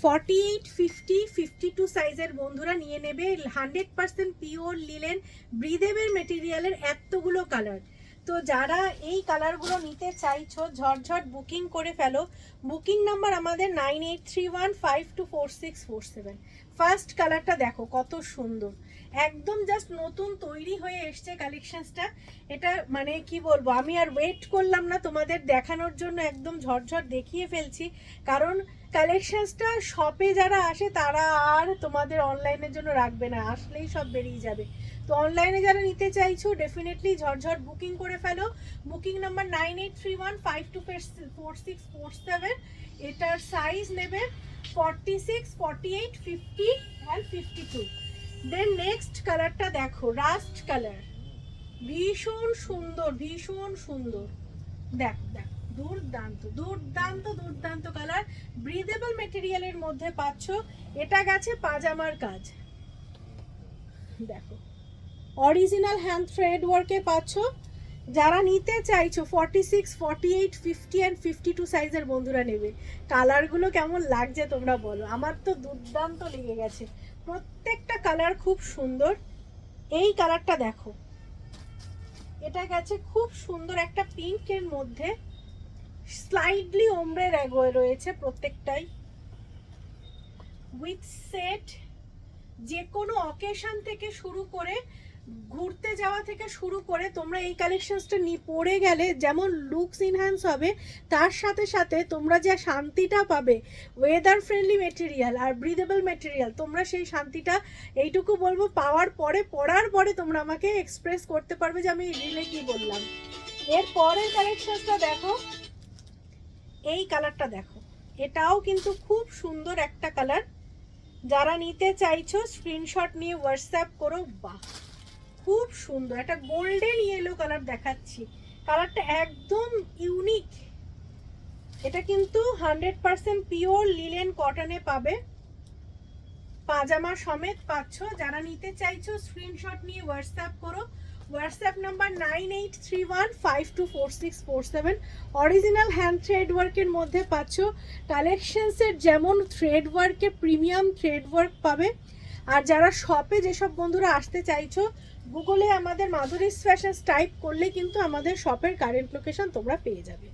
48, 50, 52 সাইজের বন্ধুরা নিয়ে নেবে। 100% পিওর লিলেন ব্রিদেবল মেটেরিয়ালের এতগুলো কালার। তো যারা এই কালারগুলো নিতে চাইছো ঝটঝট বুকিং করে ফেলো। বুকিং নাম্বার আমাদের 9831524647। ফার্স্ট কালারটা দেখো কত সুন্দর, একদম জাস্ট নতুন তৈরি হয়ে এসছে কালেকশনসটা। এটা মানে কি বলবো, আমি আর ওয়েট করলাম না তোমাদের দেখানোর জন্য, একদম ঝটঝট দেখিয়ে ফেলছি। কারণ কালেকশনসটা শপে যারা আসে তারা আর তোমাদের অনলাইনের জন্য রাখবে না, আসলেই সব বেরিয়ে যাবে। তো অনলাইনে যারা নিতে চাইছো ডেফিনেটলি ঝটঝট বুকিং করে ফেলো। Booking number 9831524647। এটার সাইজ নেবে 46, 48, 50 অ্যান্ড 52। দেন নেক্সট কালারটা দেখো, রাস্ট কালার, ভীষণ সুন্দর ভীষণ সুন্দর। দেখ দেখ, দুর্দান্ত দুর্দান্ত দুর্দান্ত কালার, ব্রিদেবল মেটেরিয়ালের মধ্যে পাচ্ছ। এটা গেছে পাজামার কাজ, দেখো অরিজিনাল হ্যান্ড থ্রেড ওয়ার্কে পাচ্ছ। যারা নিতে চাইছো 46, 48, 50 অ্যান্ড 52 সাইজের বন্ধুরা নেবে। কালারগুলো কেমন লাগছে তোমরা বলো, আমার তো দুর্দান্ত লেগে গেছে, প্রত্যেকটা কালার খুব সুন্দর। এই কালারটা দেখো, এটা গেছে খুব সুন্দর একটা পিঙ্কের মধ্যে, স্লাইডলি ওমব্রে রয়েছে প্রত্যেকটাই, উইথ সেট। যে কোনো অকেশন থেকে শুরু করে ঘুরতে যাওয়া থেকে শুরু করে তোমরা এই কালেকশনসটা পরে গেলে যেমন লুকস ইনহ্যান্স হবে, তার সাথে সাথে তোমরা যে শান্তিটা পাবে, ওয়েদার ফ্রেন্ডলি মেটেরিয়াল আর ব্রিদেবল মেটেরিয়াল, তোমরা সেই শান্তিটা এইটুকু বলবো পাওয়ার পরে, পরার পরে তোমরা আমাকে এক্সপ্রেস করতে পারবে যে আমি রিলে কি বললাম। এর পরের কালেকশনসটা দেখো, এই কালারটা দেখো, এটাও কিন্তু খুব সুন্দর একটা কালার। যারা নিতে চাইছো স্ক্রিনশট নিয়ে হোয়াটসঅ্যাপ করো। বাহ, খুব সুন্দর একটা গোল্ডেন ইয়েলো কালার দেখাচ্ছি, কালারটা একদম ইউনিক। এটা কিন্তু 100% পিওর লিলেন কটনে পাবে, পাজামা সমেত পাচ্ছ। যারা নিতে চাইছো স্ক্রিনশট নিয়ে হোয়াটসঅ্যাপ করো। WhatsApp number 9831524647। Original hand thread ওয়ার্কের মধ্যে পাচ্ছ। কালেকশনসের যেমন থ্রেড ওয়ার্কের প্রিমিয়াম থ্রেড ওয়ার্ক পাবে। আর যারা শপে যেসব বন্ধুরা আসতে চাইছো, গুগলে আমাদের মাধুরীস ফ্যাশনস টাইপ করলে কিন্তু আমাদের শপের কারেন্ট লোকেশন তোমরা পেয়ে যাবে।